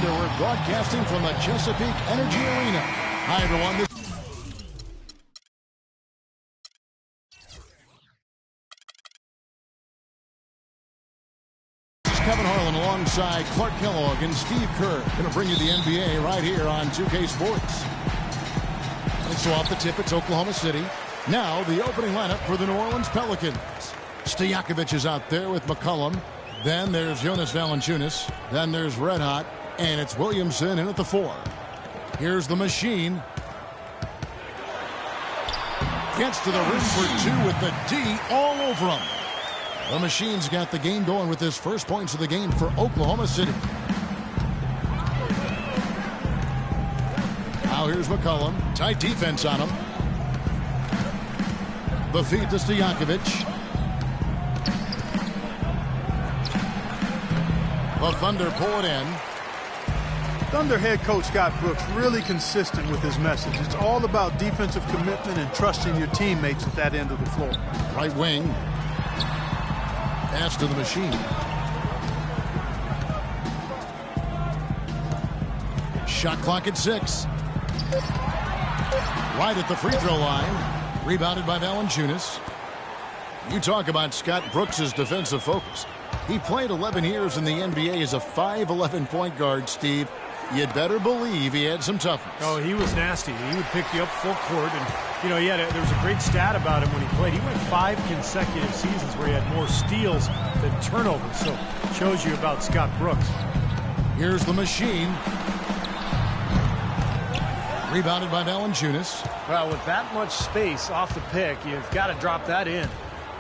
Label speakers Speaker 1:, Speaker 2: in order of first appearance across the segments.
Speaker 1: reminder, we're broadcasting from the Chesapeake Energy Arena. Hi, everyone. This is Kevin Harlan alongside Clark Kellogg and Steve Kerr. Going to bring you the NBA right here on 2K Sports. And so off the tip, it's Oklahoma City. Now the opening lineup for the New Orleans Pelicans. Stojakovic is out there with McCollum. Then there's Jonas Valanciunas. Then there's Red Hot. And it's Williamson in at the 4. Here's the machine. Gets to the rim for 2 with the D all over him. The machine's got the game going with his first points of the game for Oklahoma City. Now here's McCollum. Tight defense on him. The feed to Stojakovic. The Thunder pull it in.
Speaker 2: Thunder head coach Scott Brooks really consistent with his message. It's all about defensive commitment and trusting your teammates at that end of the floor.
Speaker 1: Right wing. Pass to the machine. Shot clock at 6. Right at the free throw line. Rebounded by Valanciunas. You talk about Scott Brooks' defensive focus. He played 11 years in the NBA as a 5'11" point guard, Steve. You'd better believe he had some toughness.
Speaker 3: Oh, he was nasty. He would pick you up full court. And, you know, there was a great stat about him when he played. He went 5 consecutive seasons where he had more steals than turnovers. So it shows you about Scott Brooks.
Speaker 1: Here's the machine. Rebounded by Valanciunas.
Speaker 3: Well, with that much space off the pick, you've got to drop that in.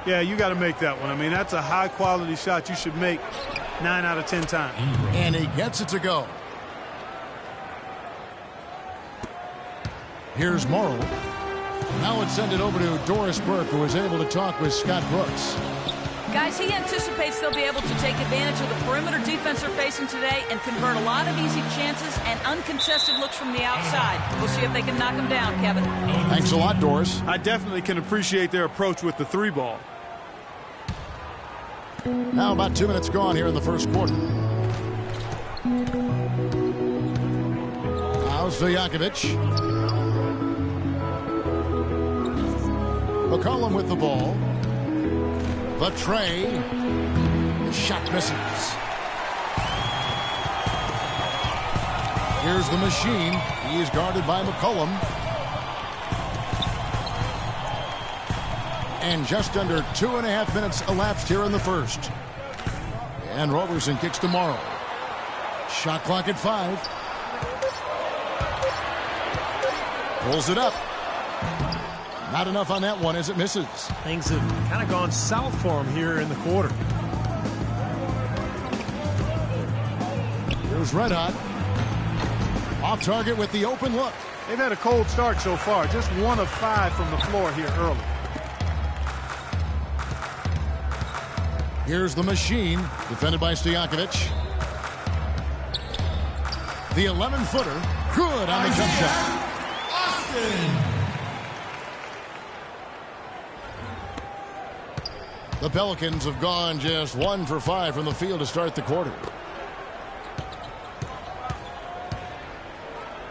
Speaker 2: Yeah, you got to make that one. I mean, that's a high-quality shot you should make 9 out of 10 times.
Speaker 1: And he gets it to go. Here's Morrow. Now it's send it over to Doris Burke, who was able to talk with Scott Brooks.
Speaker 4: Guys, he anticipates they'll be able to take advantage of the perimeter defense they're facing today and convert a lot of easy chances and uncontested looks from the outside. We'll see if they can knock him down, Kevin.
Speaker 1: Thanks a lot, Doris.
Speaker 2: I definitely can appreciate their approach with the 3 ball.
Speaker 1: Now about 2 minutes gone here in the first quarter. Now Stojakovic. McCollum with the ball. The tray. The shot misses. Here's the machine. He is guarded by McCollum. And just under 2.5 minutes elapsed here in the first. And Roberson kicks to Morrow. Shot clock at 5. Pulls it up. Not enough on that one as it misses.
Speaker 3: Things have kind of gone south for him here in the quarter.
Speaker 1: Here's Red Hot. Off target with the open look.
Speaker 2: They've had a cold start so far. Just 1 of 5 from the floor here early.
Speaker 1: Here's the machine. Defended by Stojakovic. The 11-footer. Good on the jump shot.
Speaker 5: Austin.
Speaker 1: The Pelicans have gone just 1 for 5 from the field to start the quarter.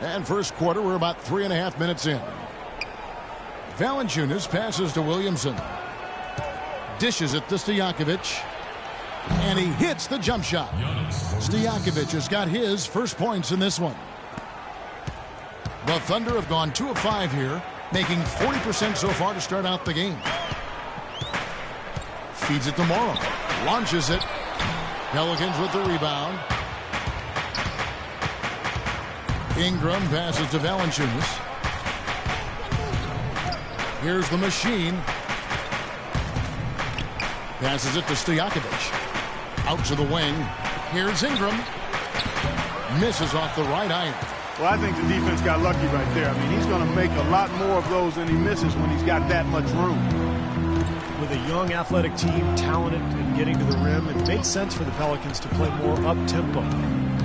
Speaker 1: And first quarter, we're about 3.5 minutes in. Valanciunas passes to Williamson. Dishes it to Stojakovic. And he hits the jump shot. Stojakovic has got his first points in this one. The Thunder have gone 2 of 5 here, making 40% so far to start out the game. Feeds it to Morrow. Launches it. Pelicans with the rebound. Ingram passes to Valanciunas. Here's the machine. Passes it to Stojakovic. Out to the wing. Here's Ingram. Misses off the right iron.
Speaker 2: Well, I think the defense got lucky right there. I mean, he's going to make a lot more of those than he misses when he's got that much room.
Speaker 3: With a young athletic team, talented and getting to the rim, it makes sense for the Pelicans to play more up-tempo.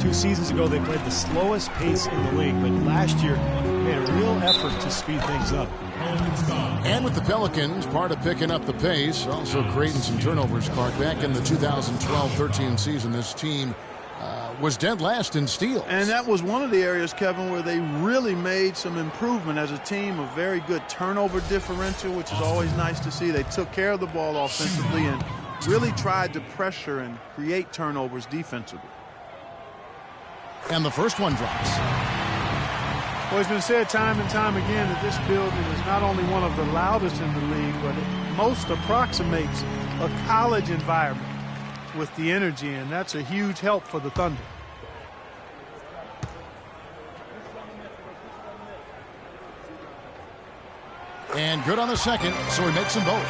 Speaker 3: 2 seasons ago, they played the slowest pace in the league, but last year made a real effort to speed things up.
Speaker 1: And with the Pelicans, part of picking up the pace, also creating some turnovers, Clark. Back in the 2012-13 season, this team was dead last in steals.
Speaker 2: And that was one of the areas, Kevin, where they really made some improvement as a team. A very good turnover differential, which is always nice to see. They took care of the ball offensively and really tried to pressure and create turnovers defensively.
Speaker 1: And the first one drops.
Speaker 2: Well, it's been said time and time again that this building is not only one of the loudest in the league, but it most approximates a college environment with the energy, and that's a huge help for the Thunder.
Speaker 1: And good on the second, so he makes them both.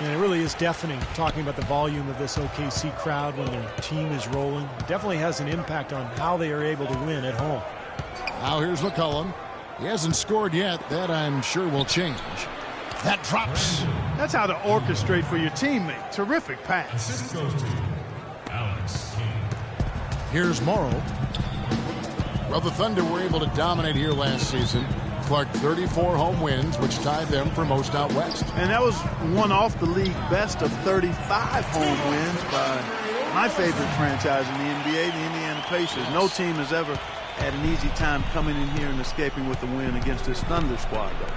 Speaker 3: And it really is deafening talking about the volume of this OKC crowd when their team is rolling. It definitely has an impact on how they are able to win at home.
Speaker 1: Now here's McCollum. He hasn't scored yet. That, I'm sure, will change. That drops.
Speaker 2: That's how to orchestrate for your teammate. Terrific pass.
Speaker 1: Here's Morrow. Well, the Thunder were able to dominate here last season. Clark, 34 home wins, which tied them for most out west.
Speaker 2: And that was one off the league best of 35 home wins by my favorite franchise in the NBA, the Indiana Pacers. No team has ever had an easy time coming in here and escaping with the win against this Thunder squad, though.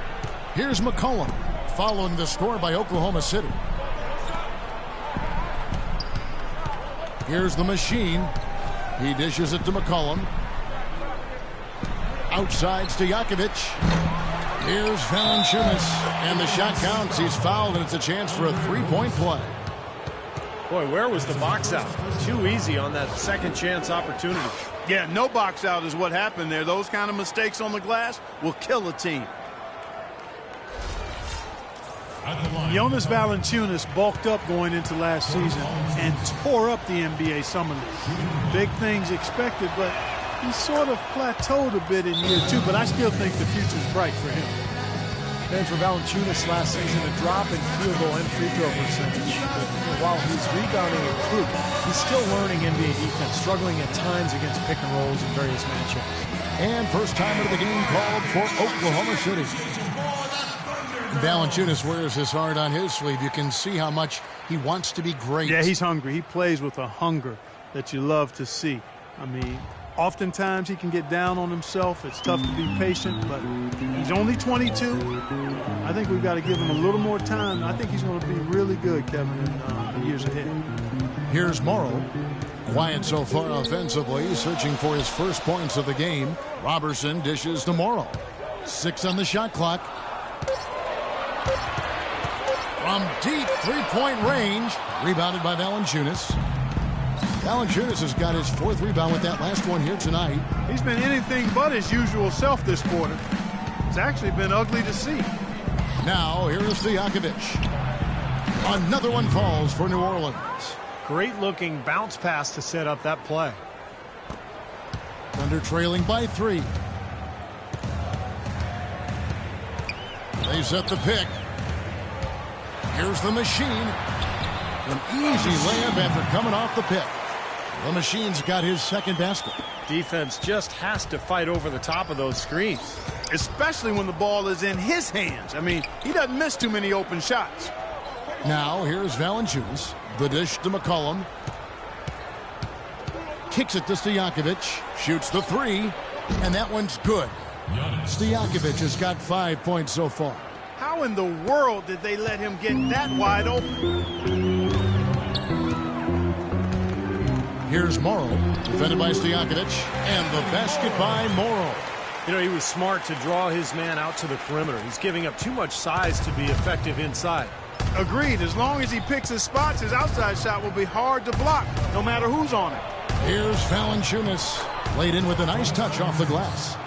Speaker 1: Here's McCollum, following the score by Oklahoma City. Here's the machine. He dishes it to McCollum. Outside Stojakovic. Here's Valanciunas. And the shot counts. He's fouled, and it's a chance for a three-point play.
Speaker 3: Boy, where was the box out? Too easy on that second chance opportunity.
Speaker 2: Yeah, no box out is what happened there. Those kind of mistakes on the glass will kill a team. Jonas Valanciunas bulked up going into last season and tore up the NBA Summer League. Big things expected, but he sort of plateaued a bit in year two, but I still think the future's bright for him.
Speaker 3: And for Valanciunas last season, a drop in field goal and free throw percentage. But while he's rebounding improved, he's still learning NBA defense, struggling at times against pick and rolls in various matchups.
Speaker 1: And first time of the game called for Oklahoma City. Valanciunas wears his heart on his sleeve. You can see how much he wants to be great.
Speaker 2: Yeah, he's hungry. He plays with a hunger that you love to see. I mean, oftentimes he can get down on himself. It's tough to be patient, but he's only 22. I think we've got to give him a little more time. I think he's going to be really good, Kevin, in the years ahead.
Speaker 1: Here's Morrow. Quiet so far offensively, searching for his first points of the game. Robertson dishes to Morrow. 6 on the shot clock. From deep three-point range, rebounded by Valanciunas. Valanciunas has got his 4th rebound with that last one here tonight.
Speaker 2: He's been anything but his usual self this quarter. It's actually been ugly to see.
Speaker 1: Now, here is Stojakovic. Another one falls for New Orleans.
Speaker 3: Great-looking bounce pass to set up that play.
Speaker 1: Thunder trailing by 3. They set the pick. Here's the machine. An easy layup after coming off the pick. The machine's got his second basket.
Speaker 3: Defense just has to fight over the top of those screens.
Speaker 2: Especially when the ball is in his hands. I mean, he doesn't miss too many open shots.
Speaker 1: Now, here's Valanciunas. The dish to McCollum. Kicks it to Stojakovic. Shoots the 3. And that one's good. Stojakovic has got 5 points so far.
Speaker 2: How in the world did they let him get that wide open?
Speaker 1: Here's Morrow, defended by Stojakovic, and the basket by Morrow.
Speaker 3: You know, he was smart to draw his man out to the perimeter. He's giving up too much size to be effective inside.
Speaker 2: Agreed. As long as he picks his spots, his outside shot will be hard to block, no matter who's on it.
Speaker 1: Here's Valanciunas, laid in with a nice touch off the glass.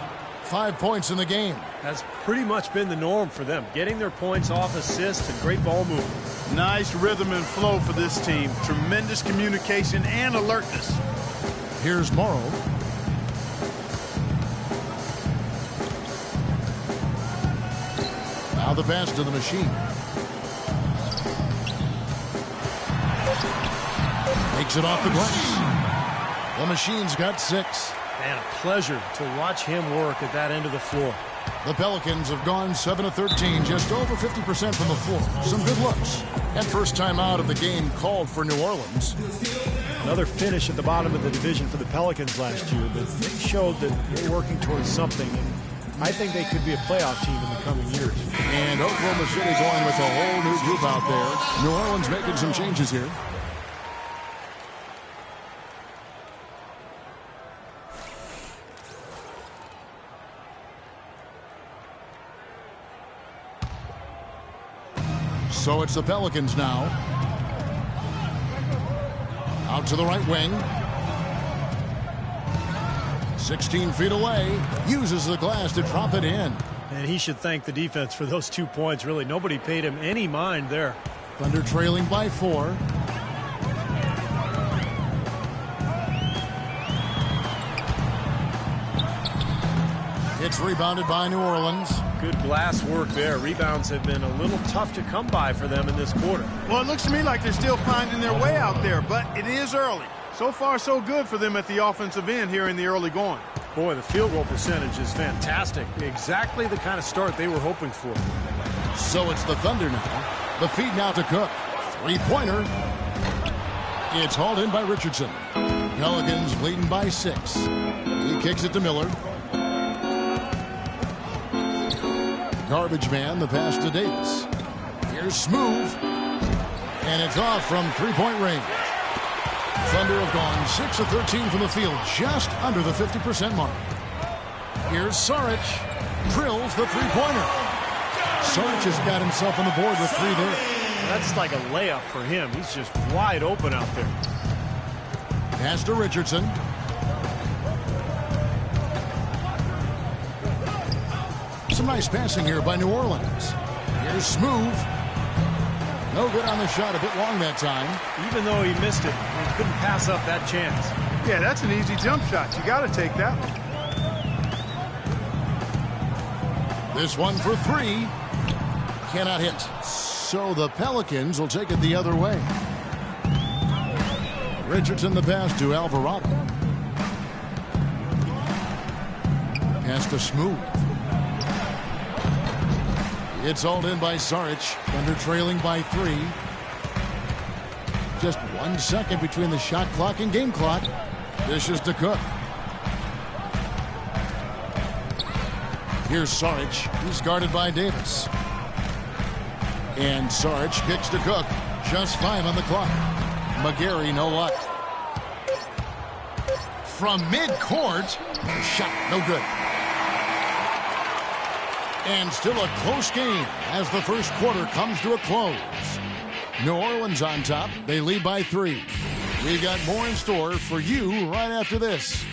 Speaker 1: 5 points in the game.
Speaker 3: Has pretty much been the norm for them, getting their points off assists and great ball movement.
Speaker 2: Nice rhythm and flow for this team. Tremendous communication and alertness.
Speaker 1: Here's Morrow. Now the pass to the machine. Takes it off the glass. The machine's got 6.
Speaker 3: Man, a pleasure to watch him work at that end of the floor.
Speaker 1: The Pelicans have gone 7 of 13, just over 50% from the floor. Some good looks. And first time out of the game called for New Orleans.
Speaker 3: Another finish at the bottom of the division for the Pelicans last year, but they showed that they're working towards something. And I think they could be a playoff team in the coming years.
Speaker 1: And Oklahoma City going with a whole new group out there. New Orleans making some changes here. So it's the Pelicans now. Out to the right wing. 16 feet away. Uses the glass to drop it in.
Speaker 3: And he should thank the defense for those 2 points. Really, nobody paid him any mind there.
Speaker 1: Thunder trailing by 4. It's rebounded by New Orleans.
Speaker 3: Good glass work there. Rebounds have been a little tough to come by for them in this quarter.
Speaker 2: Well, it looks to me like they're still finding their way out there, but it is early. So far, so good for them at the offensive end here in the early going.
Speaker 3: Boy, the field goal percentage is fantastic. Exactly the kind of start they were hoping for.
Speaker 1: So it's the Thunder now. The feed now to Cook. Three-pointer. It's hauled in by Richardson. Pelicans leading by 6. He kicks it to Miller. Garbage man, the pass to Davis. Here's Smooth. And it's off from three-point range. Thunder have gone 6 of 13 from the field, just under the 50% mark. Here's Saric. Drills the three-pointer. Saric has got himself on the board with 3 there.
Speaker 3: That's like a layup for him. He's just wide open out there.
Speaker 1: Pass to Richardson. Some nice passing here by New Orleans. Here's Smooth. No good on the shot, a bit long that time.
Speaker 3: Even though he missed it, he couldn't pass up that chance.
Speaker 2: Yeah, that's an easy jump shot. You got to take that one.
Speaker 1: This one for 3. Cannot hit. So the Pelicans will take it the other way. Richardson the pass to Alvarado. Pass to Smooth. It's hauled in by Saric. Thunder trailing by 3. Just 1 second between the shot clock and game clock. Dishes to Cook. Here's Saric. He's guarded by Davis. And Saric kicks to Cook. Just 5 on the clock. McGarry, no luck. From midcourt. Shot, no good. And still a close game as the first quarter comes to a close. New Orleans on top. They lead by 3. We've got more in store for you right after this.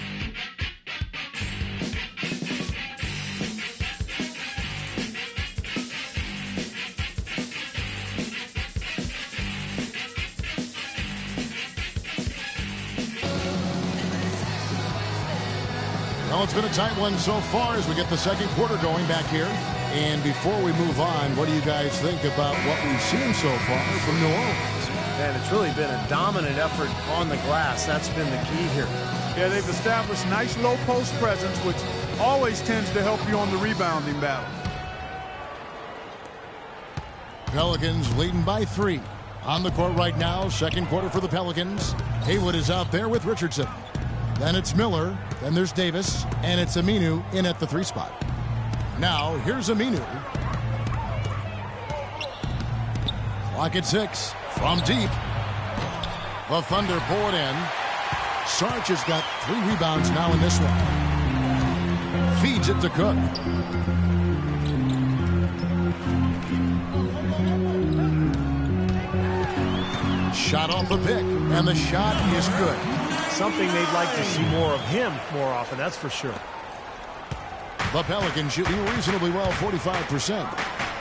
Speaker 1: Well, it's been a tight one so far as we get the second quarter going back here. And before we move on, what do you guys think about what we've seen so far from New Orleans?
Speaker 3: Man, it's really been a dominant effort on the glass. That's been the key here.
Speaker 2: Yeah, they've established nice low post presence, which always tends to help you on the rebounding battle.
Speaker 1: Pelicans leading by 3. On the court right now, second quarter for the Pelicans. Haywood is out there with Richardson. Then it's Miller. Then there's Davis. And it's Aminu in at the 3 spot. Now, here's Aminu. Clock at 6. From deep. The Thunder pull it in. Saric has got 3 rebounds now in this one. Feeds it to Cook. Shot off the pick. And the shot is good.
Speaker 3: Something they'd like to see more of him more often, that's for sure.
Speaker 1: The Pelicans shooting reasonably well, 45%.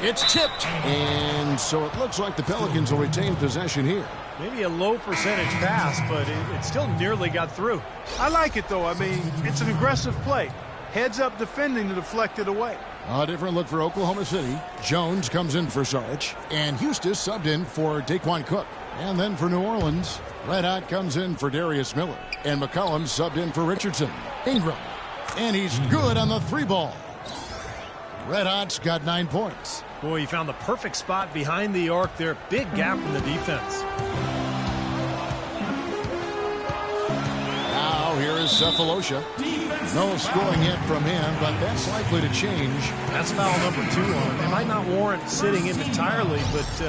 Speaker 1: It's tipped. And so it looks like the Pelicans will retain possession here.
Speaker 3: Maybe a low percentage pass, but it still nearly got through.
Speaker 2: I like it, though. I mean, it's an aggressive play. Heads up defending to deflect it away.
Speaker 1: A different look for Oklahoma City. Jones comes in for Saric. And Houston subbed in for Daquan Cook. And then for New Orleans, Red Hot comes in for Darius Miller. And McCollum subbed in for Richardson. Ingram. And he's good on the 3 ball. Red Hot's got 9 points.
Speaker 3: Boy, he found the perfect spot behind the arc there. Big gap in the defense.
Speaker 1: Cephalosha. No scoring yet from him, but that's likely to change.
Speaker 3: That's foul number 2 on him. It might not warrant sitting him entirely, but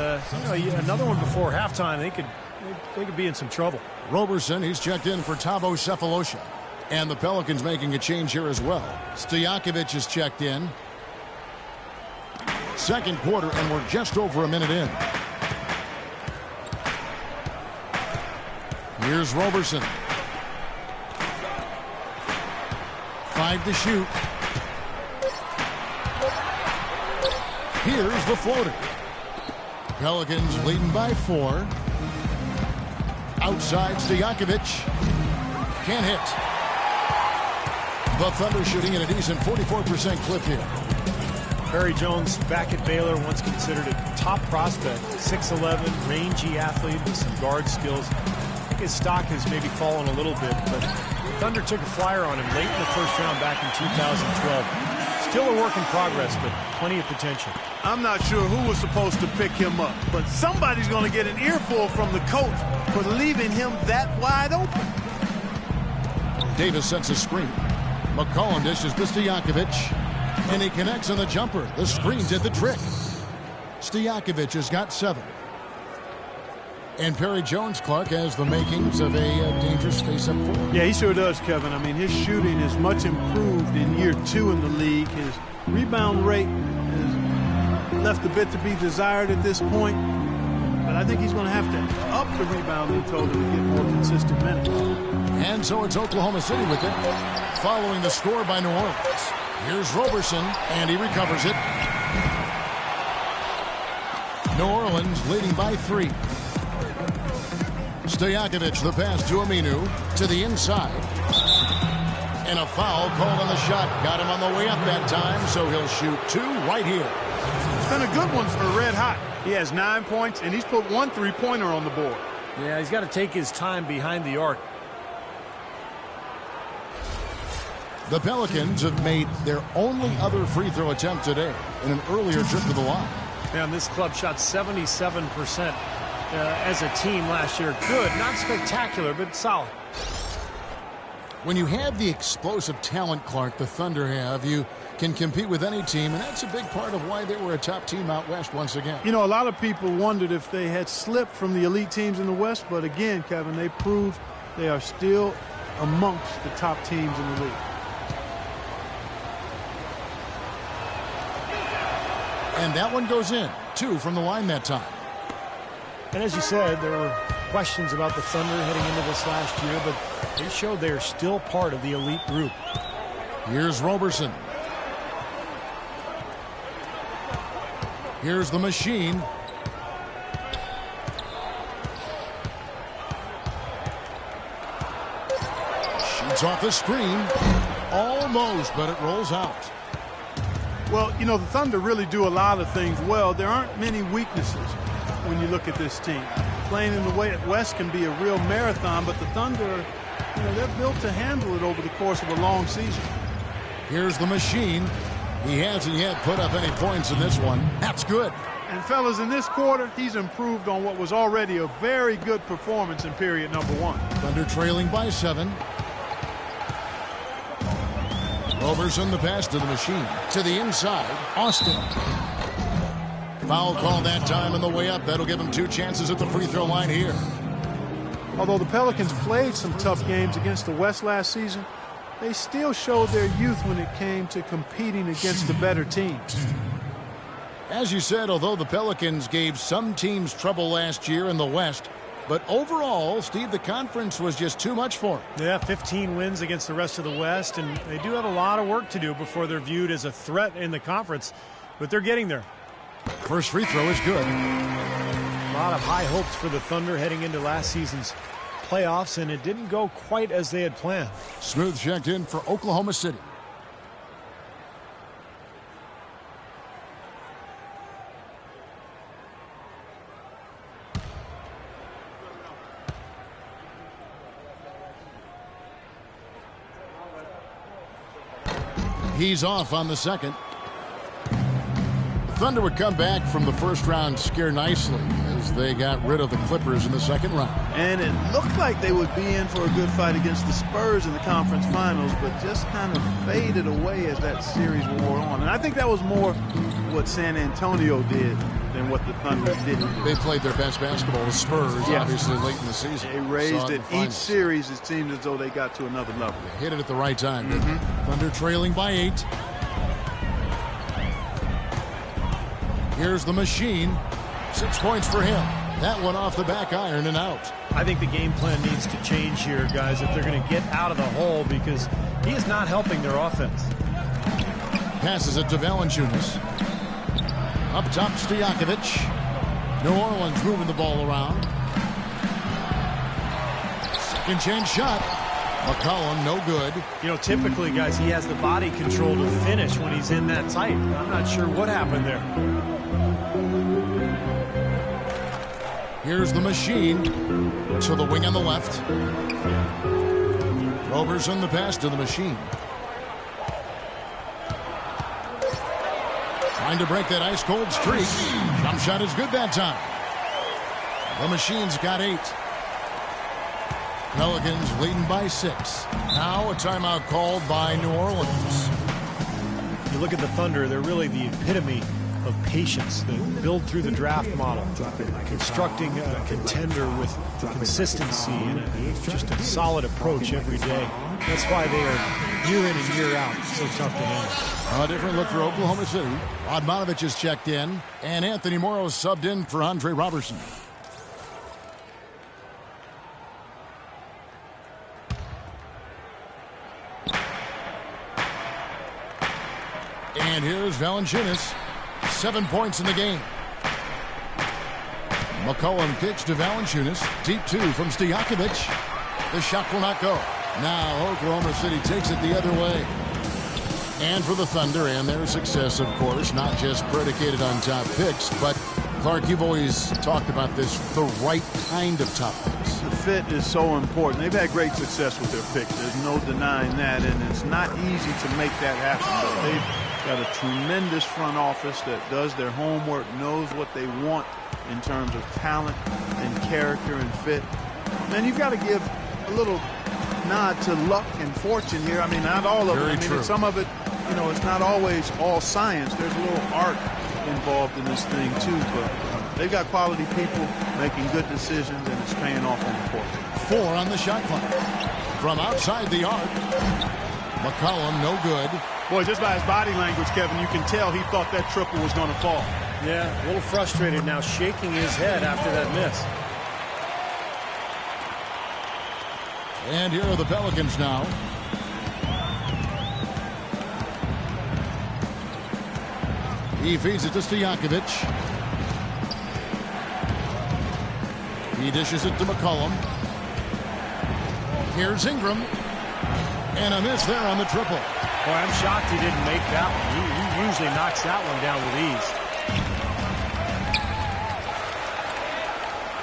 Speaker 3: another one before halftime, they could be in some trouble.
Speaker 1: Roberson, he's checked in for Tavo Cephalosha. And the Pelicans making a change here as well. Stojakovic is checked in. Second quarter, and we're just over a minute in. Here's Roberson. 5 to shoot. Here's the floater. Pelicans leading by 4. Outside, Stojakovic. Can't hit. The Thunder shooting at a decent 44% clip here.
Speaker 3: Perry Jones back at Baylor, once considered a top prospect. 6'11", rangy athlete with some guard skills. I think his stock has maybe fallen a little bit, but Thunder took a flyer on him late in the first round back in 2012. Still a work in progress, but plenty of potential.
Speaker 2: I'm not sure who was supposed to pick him up, but somebody's going to get an earful from the coach for leaving him that wide open.
Speaker 1: Davis sets a screen. McCollum dishes to Stojakovic, and he connects on the jumper. The screen did the trick. Stojakovic has got 7. And Perry Jones, Clark, has the makings of a dangerous face-up forward.
Speaker 2: Yeah, he sure does, Kevin. I mean, his shooting is much improved in year 2 in the league. His rebound rate has left a bit to be desired at this point. But I think he's going to have to up the rebounding total to get more consistent minutes.
Speaker 1: And so it's Oklahoma City with it, following the score by New Orleans. Here's Roberson, and he recovers it. New Orleans leading by 3. Stojakovic, the pass to Aminu, to the inside. And a foul called on the shot. Got him on the way up that time, so he'll shoot 2 right here.
Speaker 2: It's been a good one for Red Hot. He has 9 points, and he's put 1 3-pointer on the board.
Speaker 3: Yeah, he's got to take his time behind the arc.
Speaker 1: The Pelicans have made their only other free throw attempt today in an earlier trip to the line.
Speaker 3: Man, this club shot 77% as a team last year. Good, not spectacular, but solid.
Speaker 1: When you have the explosive talent, Clark, the Thunder have, you can compete with any team, and that's a big part of why they were a top team out west once again.
Speaker 2: You know, a lot of people wondered if they had slipped from the elite teams in the West, but again, Kevin, they proved they are still amongst the top teams in the league.
Speaker 1: And that one goes in. 2 from the line that time.
Speaker 3: And as you said, there were questions about the Thunder heading into this last year, but they showed they are still part of the elite group.
Speaker 1: Here's Roberson. Here's the machine. Shoots off the screen. Almost, but it rolls out.
Speaker 2: Well, you know, the Thunder really do a lot of things well. There aren't many weaknesses when you look at this team. Playing in the way at West can be a real marathon, but the Thunder, you know, they're built to handle it over the course of a long season.
Speaker 1: Here's the machine. He hasn't yet put up any points in this one. That's good.
Speaker 2: And, fellas, in this quarter, he's improved on what was already a very good performance in period number 1.
Speaker 1: Thunder trailing by 7. Roberson, the pass to the machine. To the inside, Austin. Foul call that time on the way up. That'll give him 2 chances at the free throw line here.
Speaker 2: Although the Pelicans played some tough games against the West last season, they still showed their youth when it came to competing against the better teams.
Speaker 1: As you said, although the Pelicans gave some teams trouble last year in the West, but overall, Steve, the conference was just too much for them.
Speaker 3: Yeah, 15 wins against the rest of the West, and they do have a lot of work to do before they're viewed as a threat in the conference, but they're getting there.
Speaker 1: First free throw is good.
Speaker 3: A lot of high hopes for the Thunder heading into last season's playoffs, and it didn't go quite as they had planned.
Speaker 1: Smooth checked in for Oklahoma City. He's off on the second. Thunder would come back from the first round scare nicely as they got rid of the Clippers in the second round.
Speaker 2: And it looked like they would be in for a good fight against the Spurs in the conference finals, but just kind of faded away as that series wore on. And I think that was more what San Antonio did than what the Thunder didn't do.
Speaker 1: They played their best basketball with Spurs, obviously, late in the season.
Speaker 2: They raised it. Each series, it seemed as though they got to another level.
Speaker 1: They hit it at the right time. Thunder trailing by 8. Here's the machine. 6 points for him. That one off the back iron and out.
Speaker 3: I think the game plan needs to change here, guys, if they're going to get out of the hole, because he is not helping their offense.
Speaker 1: Passes it to Valanciunas. Up top, Stojakovic. New Orleans moving the ball around. Second chance shot. McCollum, no good.
Speaker 3: You know, typically, guys, he has the body control to finish when he's in that tight. I'm not sure what happened there.
Speaker 1: Here's the machine to the wing on the left. Roberson the pass to the machine. Trying to break that ice-cold streak. Jump shot is good that time. The machine's got 8. Pelicans leading by 6. Now a timeout called by New Orleans.
Speaker 3: You look at the Thunder, they're really the epitome of patience. They build through the draft model, constructing a contender with consistency and just a solid approach every day. That's why they are year in and year out so tough to handle.
Speaker 1: A different look for Oklahoma City. Odmanovic is checked in, and Anthony Morrow subbed in for Andre Robertson. And here's Valanciunas. 7 points in the game. McCollum kicks to Valanciunas. Deep 2 from Stojakovic. The shot will not go. Now Oklahoma City takes it the other way. And for the Thunder and their success, of course, not just predicated on top picks, but, Clark, you've always talked about this, the right kind of top picks.
Speaker 2: The fit is so important. They've had great success with their picks. There's no denying that, and it's not easy to make that happen. But they've got a tremendous front office that does their homework, knows what they want in terms of talent and character and fit. And you've got to give a little nod to luck and fortune here. I mean, not all of it. I mean, some of it, you know, it's not always all science. There's a little art involved in this thing, too. But they've got quality people making good decisions, and it's paying off on the court.
Speaker 1: 4 on the shot clock. From outside the arc. McCollum, no good.
Speaker 2: Boy, just by his body language, Kevin, you can tell he thought that triple was going to fall.
Speaker 3: Yeah, a little frustrated now, shaking his head after that miss.
Speaker 1: And here are the Pelicans now. He feeds it to Stojakovic. He dishes it to McCollum. Here's Ingram. And a miss there on the triple.
Speaker 3: Boy, I'm shocked he didn't make that one. He usually knocks that one down with ease.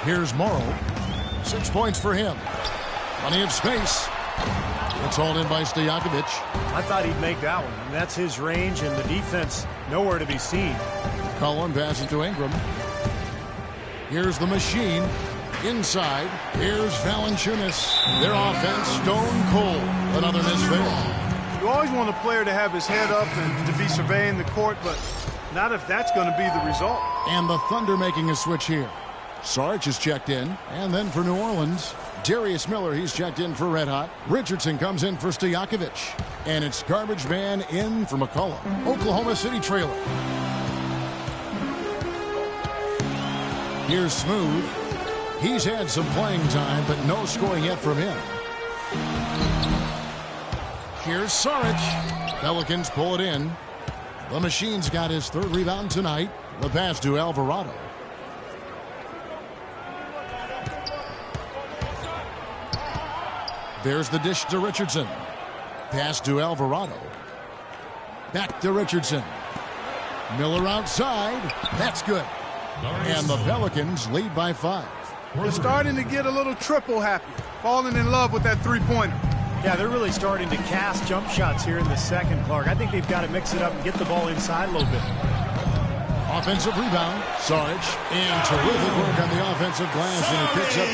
Speaker 1: Here's Morrow. 6 points for him. Plenty of space. It's hauled in by Stojakovic.
Speaker 3: I thought he'd make that one. And that's his range, and the defense nowhere to be seen.
Speaker 1: Cullen passes to Ingram. Here's the machine. Inside. Here's Valanciunas. Their offense stone cold. Another miss there.
Speaker 2: You always want a player to have his head up and to be surveying the court, but not if that's going to be the result.
Speaker 1: And the Thunder making a switch here. Sarge is checked in. And then for New Orleans, Darius Miller, he's checked in for Red Hot. Richardson comes in for Stojakovic. And it's garbage man in for McCollum. Oklahoma City trailer. Here's Smooth. He's had some playing time, but no scoring yet from him. Here's Saric. Pelicans pull it in. The machine's got his 3rd rebound tonight. The pass to Alvarado. There's the dish to Richardson. Pass to Alvarado. Back to Richardson. Miller outside. That's good. And the Pelicans lead by 5.
Speaker 2: They're starting to get a little triple happy. Falling in love with that three-pointer.
Speaker 3: Yeah, they're really starting to cast jump shots here in the second, Clark. I think they've got to mix it up and get the ball inside a little bit.
Speaker 1: Offensive rebound. Sarge. And terrific work on the offensive glass, and he picks up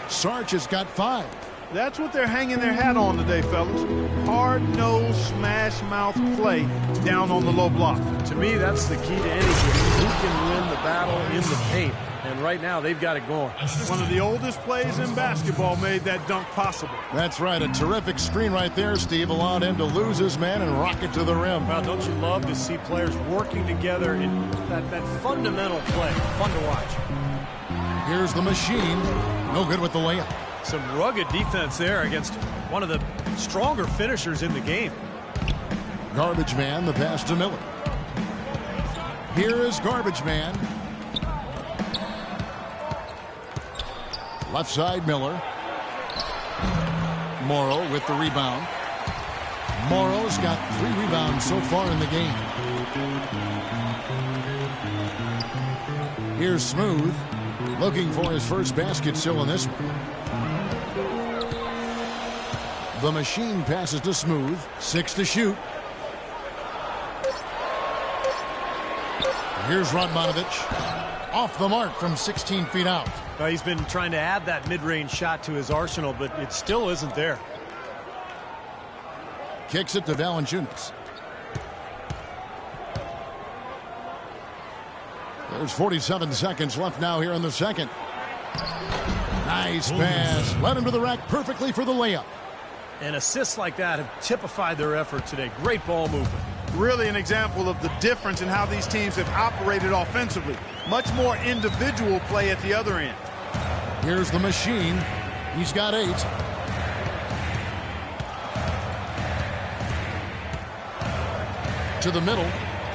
Speaker 1: 2. Sarge has got 5.
Speaker 2: That's what they're hanging their hat on today, fellas. Hard-nosed, smash-mouth play down on the low block.
Speaker 3: To me, that's the key to anything. Who can win the battle in the paint? And right now, they've got it going.
Speaker 2: One of the oldest plays in basketball made that dunk possible.
Speaker 1: That's right. A terrific screen right there, Steve. Allowed him to lose his man and rock it to the rim.
Speaker 3: Well, don't you love to see players working together in that fundamental play? Fun to watch.
Speaker 1: Here's the machine. No good with the layup.
Speaker 3: Some rugged defense there against one of the stronger finishers in the game.
Speaker 1: Garbage man, the pass to Miller. Here is Garbage man. Left side, Miller. Morrow with the rebound. Morrow's got 3 rebounds so far in the game. Here's Smooth, looking for his first basket still in this one. The machine passes to Smooth. 6 to shoot. Here's Radmanovic. Off the mark from 16 feet out.
Speaker 3: Well, he's been trying to add that mid-range shot to his arsenal, but it still isn't there.
Speaker 1: Kicks it to Valanciunas. There's 47 seconds left now here in the second. Nice pass. Led him to the rack perfectly for the layup.
Speaker 3: And assists like that have typified their effort today. Great ball movement.
Speaker 2: Really an example of the difference in how these teams have operated offensively. Much more individual play at the other end.
Speaker 1: Here's the machine. He's got 8. To the middle.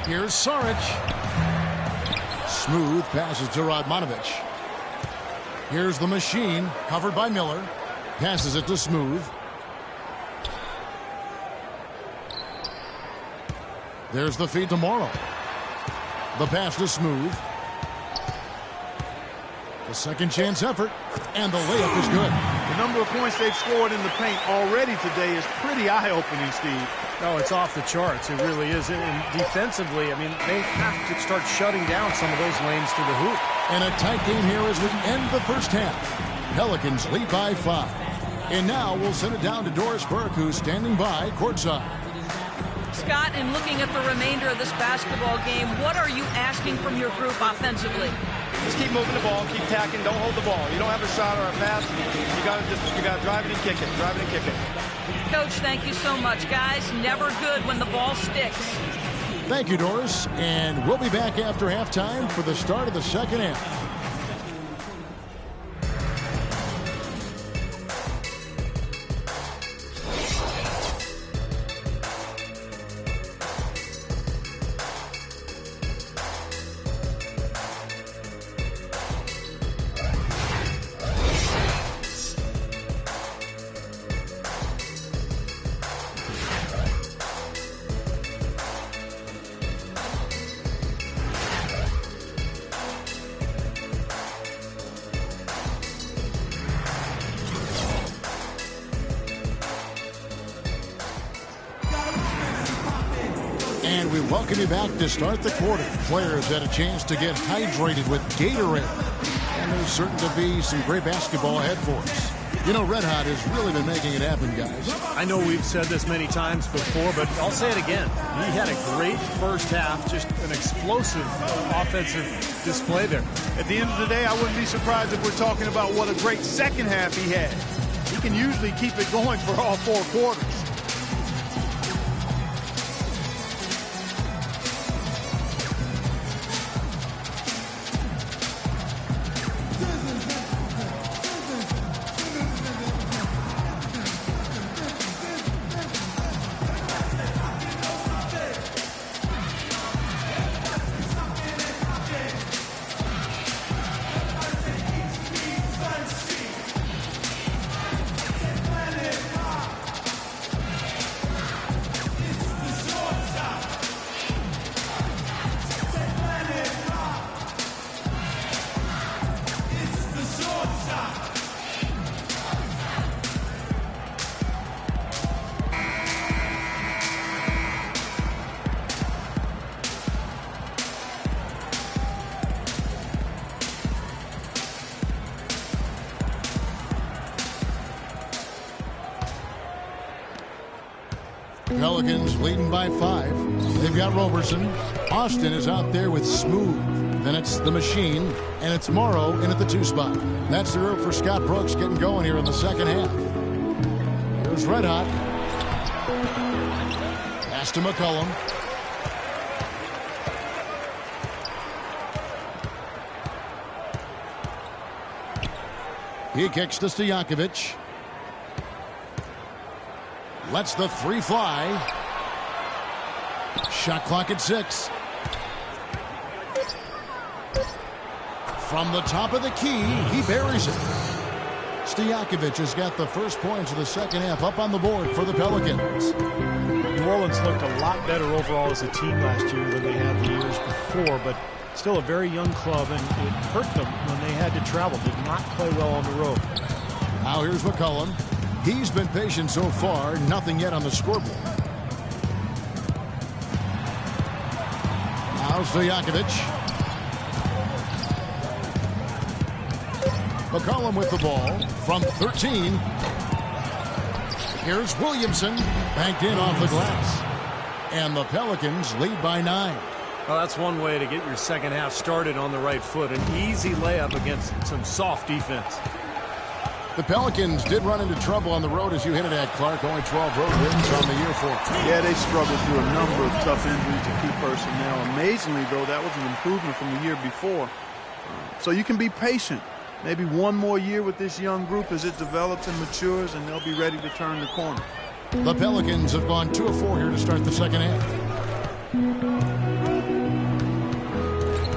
Speaker 1: Here's Saric. Smooth passes to Radmanovic. Here's the machine, covered by Miller. Passes it to Smooth. There's the feed to Morrow. The pass to Smooth. The second chance effort, and the layup is good.
Speaker 2: The number of points they've scored in the paint already today is pretty eye-opening, Steve.
Speaker 3: No, it's off the charts. It really is. And defensively, I mean, they have to start shutting down some of those lanes to the hoop.
Speaker 1: And a tight game here as we end the first half. Pelicans lead by 5. And now we'll send it down to Doris Burke, who's standing by courtside.
Speaker 4: Scott, in looking at the remainder of this basketball game, what are you asking from your group offensively?
Speaker 5: Just keep moving the ball, keep tacking, don't hold the ball. You don't have a shot or a pass, you gotta drive it and kick it, drive it and kick it.
Speaker 4: Coach, thank you so much, guys. Never good when the ball sticks.
Speaker 1: Thank you, Doris, and we'll be back after halftime for the start of the second half. And we welcome you back to start the quarter. Players had a chance to get hydrated with Gatorade. And there's certain to be some great basketball ahead for us. You know, Red Hot has really been making it happen, guys.
Speaker 3: I know we've said this many times before, but I'll say it again. He had a great first half, just an explosive offensive display there.
Speaker 2: At the end of the day, I wouldn't be surprised if we're talking about what a great second half he had. He can usually keep it going for all 4 quarters.
Speaker 1: Pelicans leading by 5. They've got Roberson. Austin is out there with Smooth. Then it's the Machine, and it's Morrow in at the 2 spot. That's the group for Scott Brooks getting going here in the second half. Here's Red Hot. Pass to McCollum. He kicks to Stojakovic. Lets the 3 fly. Shot clock at 6. From the top of the key, he buries it. Stojakovic has got the first points of the second half up on the board for the Pelicans.
Speaker 3: New Orleans looked a lot better overall as a team last year than they had the years before, but still a very young club, and it hurt them when they had to travel. Did not play well on the road.
Speaker 1: Now here's McCollum. He's been patient so far, nothing yet on the scoreboard. Now Stojakovic. McCollum with the ball from 13. Here's Williamson, banked in off the glass. And the Pelicans lead by 9.
Speaker 3: Well, that's one way to get your second half started on the right foot. An easy layup against some soft defense.
Speaker 1: The Pelicans did run into trouble on the road, as you hinted at, Clark. Only 12 road wins on the year for them.
Speaker 2: Yeah, they struggled through a number of tough injuries to key personnel. Amazingly, though, that was an improvement from the year before. So you can be patient. Maybe one more year with this young group as it develops and matures, and they'll be ready to turn the corner.
Speaker 1: The Pelicans have gone 2 of 4 here to start the second half.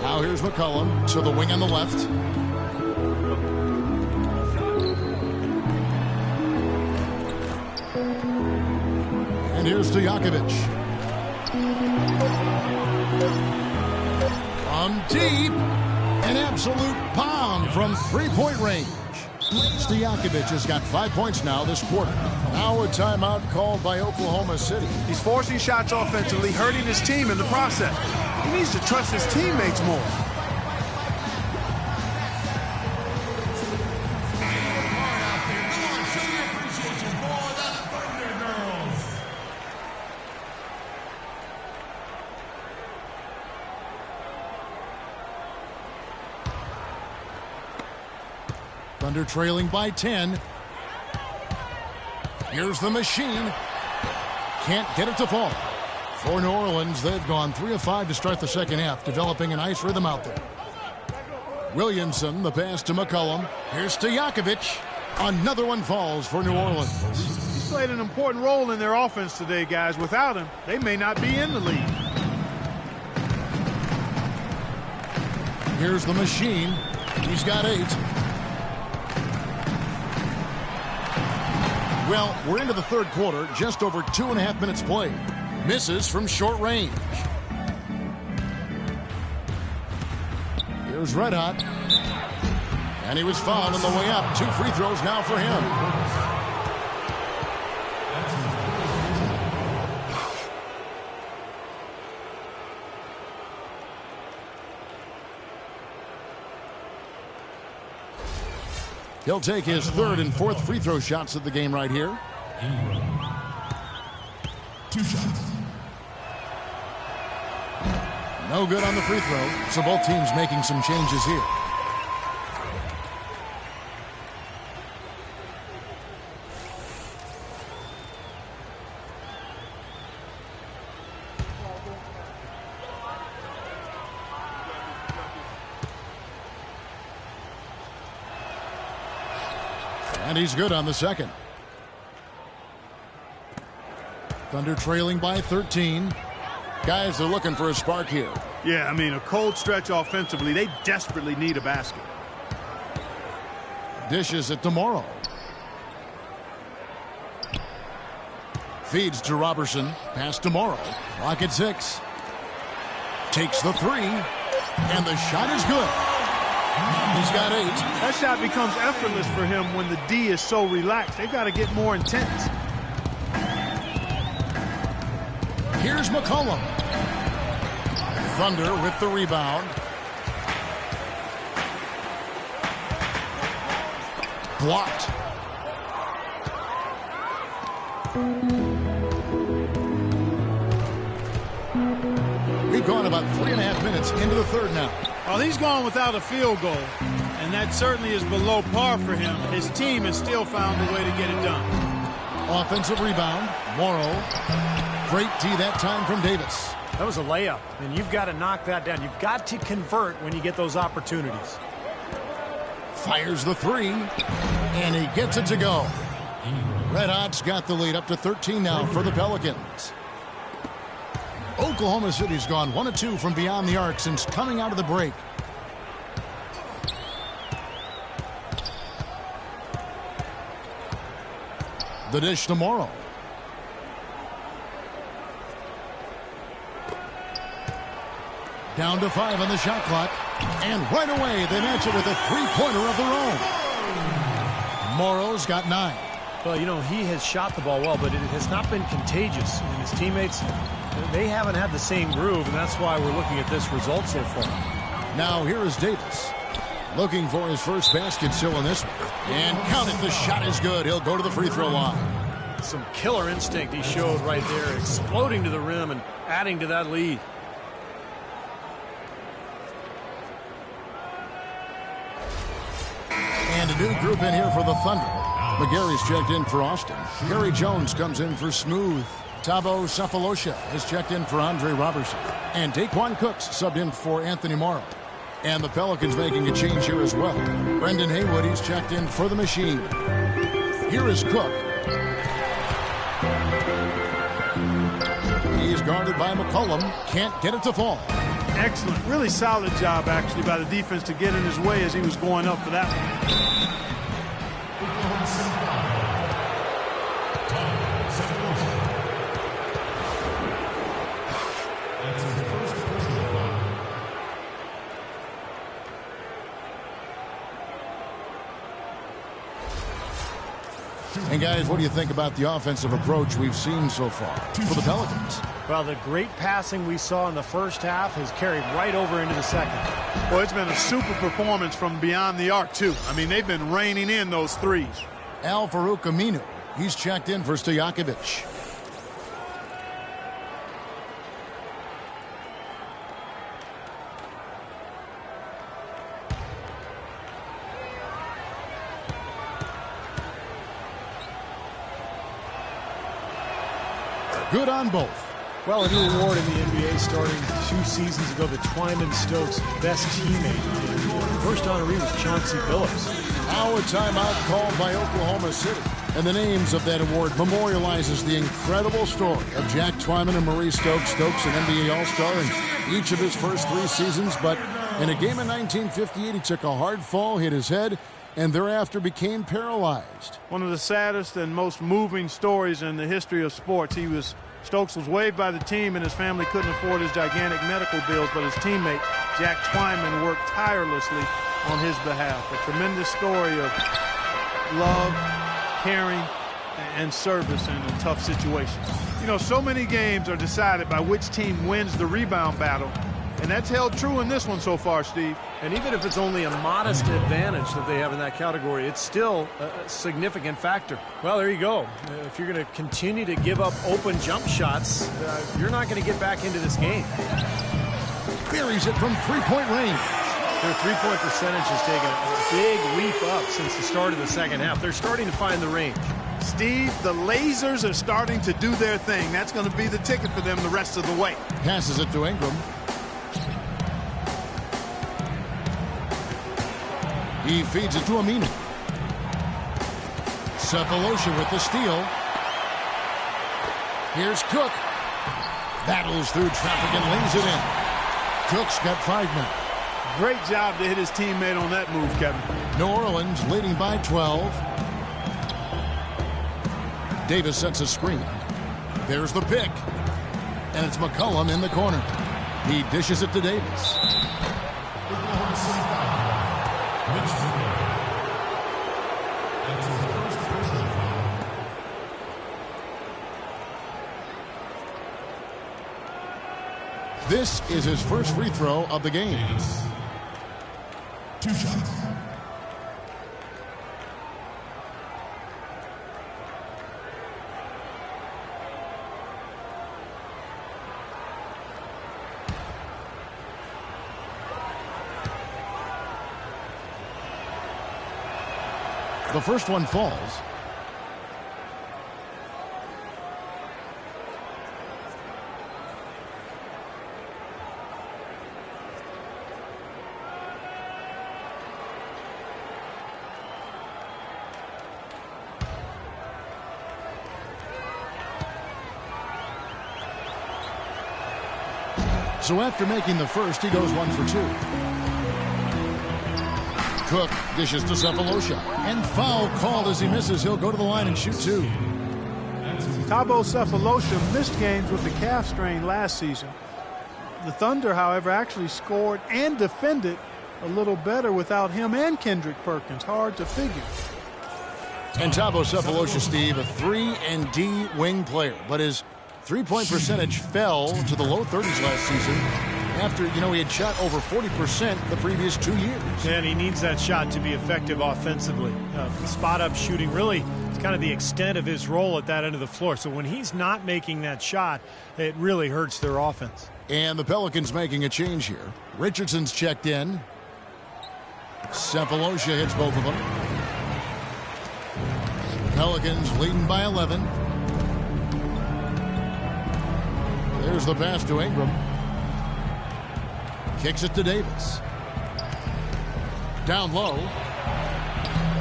Speaker 1: Now here's McCollum to the wing on the left. And here's Stojakovic. From deep. An absolute bomb from 3-point range. Stojakovic has got 5 points now this quarter. Now a timeout called by Oklahoma City.
Speaker 2: He's forcing shots offensively, hurting his team in the process. He needs to trust his teammates more.
Speaker 1: Thunder trailing by 10. Here's the Machine. Can't get it to fall. For New Orleans, they've gone 3 of 5 to start the second half, developing a nice rhythm out there. Williamson, the pass to McCollum. Here's Stojakovic. Another one falls for New Orleans.
Speaker 2: He's played an important role in their offense today, guys. Without him, they may not be in the lead.
Speaker 1: Here's the Machine. He's got 8. Well, we're into the third quarter, just over 2.5 minutes played. Misses from short range. Here's Red Hot. And he was fouled on the way up. 2 free throws now for him. He'll take his 3rd and 4th free throw shots of the game right here.
Speaker 6: 2 shots.
Speaker 1: No good on the free throw, so both teams making some changes here. And he's good on the second. Thunder trailing by 13. Guys, they're looking for a spark here.
Speaker 2: Yeah, I mean, a cold stretch offensively. They desperately need a basket.
Speaker 1: Dishes it to Morrow. Feeds to Roberson. Pass to Morrow. Clock at 6. Takes the 3. And the shot is good. He's got 8.
Speaker 2: That shot becomes effortless for him when the D is so relaxed. They've got to get more intense.
Speaker 1: Here's McCollum. Thunder with the rebound. Blocked. gone about 3.5 minutes into the third now.
Speaker 2: Well, he's gone without a field goal, and that certainly is below par for him. His team has still found a way to get it done.
Speaker 1: Offensive rebound. Morrow. Great D that time from Davis.
Speaker 3: That was a layup, and you've got to knock that down. You've got to convert when you get those opportunities.
Speaker 1: Fires the three, and he gets it to go. Red Hot's got the lead up to 13 now for the Pelicans. Oklahoma City's gone 1 of 2 from beyond the arc since coming out of the break. The dish tomorrow. Down to 5 on the shot clock. And right away, they match it with a three-pointer of their own. Morrow's got 9.
Speaker 3: Well, you know, he has shot the ball well, but it has not been contagious. And his teammates, they haven't had the same groove, and that's why we're looking at this result so far.
Speaker 1: Now here is Davis. Looking for his first basket still in this one. And count it, the shot is good. He'll go to the free throw line.
Speaker 3: Some killer instinct he showed right there, exploding to the rim and adding to that lead.
Speaker 1: And a new group in here for the Thunder. McGarry's checked in for Austin. Gary Jones comes in for Smooth. Thabo Sefolosha has checked in for Andre Robertson. And Daquan Cooks subbed in for Anthony Morrow. And the Pelicans making a change here as well. Brendan Haywood, he's checked in for the Machine. Here is Cook. He's guarded by McCollum. Can't get it to fall.
Speaker 2: Excellent. Really solid job, actually, by the defense to get in his way as he was going up for that one.
Speaker 1: And guys, what do you think about the offensive approach we've seen so far for the Pelicans?
Speaker 3: Well, the great passing we saw in the first half has carried right over into the second.
Speaker 2: Well, it's been a super performance from beyond the arc, too. I mean, they've been raining in those threes.
Speaker 1: Al Farouk Aminu, he's checked in for Stojakovic. Good on both.
Speaker 3: Well, a new award in the NBA starting 2 seasons ago, the Twyman Stokes Best Teammate. And the first honoree was Chauncey Billups.
Speaker 1: Now a timeout called by Oklahoma City. And the names of that award memorializes the incredible story of Jack Twyman and Maurice Stokes. Stokes, an NBA All-Star in each of his first 3 seasons. But in a game in 1958, he took a hard fall, hit his head, and thereafter became paralyzed.
Speaker 2: One of the saddest and most moving stories in the history of sports. Stokes was waived by the team, and his family couldn't afford his gigantic medical bills, but his teammate, Jack Twyman, worked tirelessly on his behalf. A tremendous story of love, caring, and service in a tough situation. You know, so many games are decided by which team wins the rebound battle, and that's held true in this one so far, Steve.
Speaker 3: And even if it's only a modest advantage that they have in that category, it's still a significant factor. Well, there you go. If you're going to continue to give up open jump shots, you're not going to get back into this game.
Speaker 1: Buries it from three-point range.
Speaker 3: Their three-point percentage has taken a big leap up since the start of the second half. They're starting to find the range.
Speaker 2: Steve, the lasers are starting to do their thing. That's going to be the ticket for them the rest of the way.
Speaker 1: Passes it to Ingram. He feeds it to Aminu. Sefolosha with the steal. Here's Cook. Battles through traffic and lays it in. Cook's got 5 now.
Speaker 2: Great job to hit his teammate on that move, Kevin.
Speaker 1: New Orleans leading by 12. Davis sets a screen. There's the pick. And it's McCollum in the corner. He dishes it to Davis. This is his first free throw of the game.
Speaker 6: 2 shots.
Speaker 1: The first one falls. So after making the first, he goes 1 for 2. Cook dishes to Cephalosha. And foul called as he misses. He'll go to the line and shoot 2.
Speaker 2: Thabo Cephalosha missed games with the calf strain last season. The Thunder, however, actually scored and defended a little better without him and Kendrick Perkins. Hard to figure.
Speaker 1: And Thabo Cephalosha, Steve, a 3-and-D wing player, but his three-point percentage fell to the low 30s last season after, he had shot over 40% the previous 2 years.
Speaker 3: And he needs that shot to be effective offensively. Spot-up shooting really is kind of the extent of his role at that end of the floor. So when he's not making that shot, it really hurts their offense.
Speaker 1: And the Pelicans making a change here. Richardson's checked in. Cephalosha hits both of them. Pelicans leading by 11. There's the pass to Ingram. Kicks it to Davis. Down low.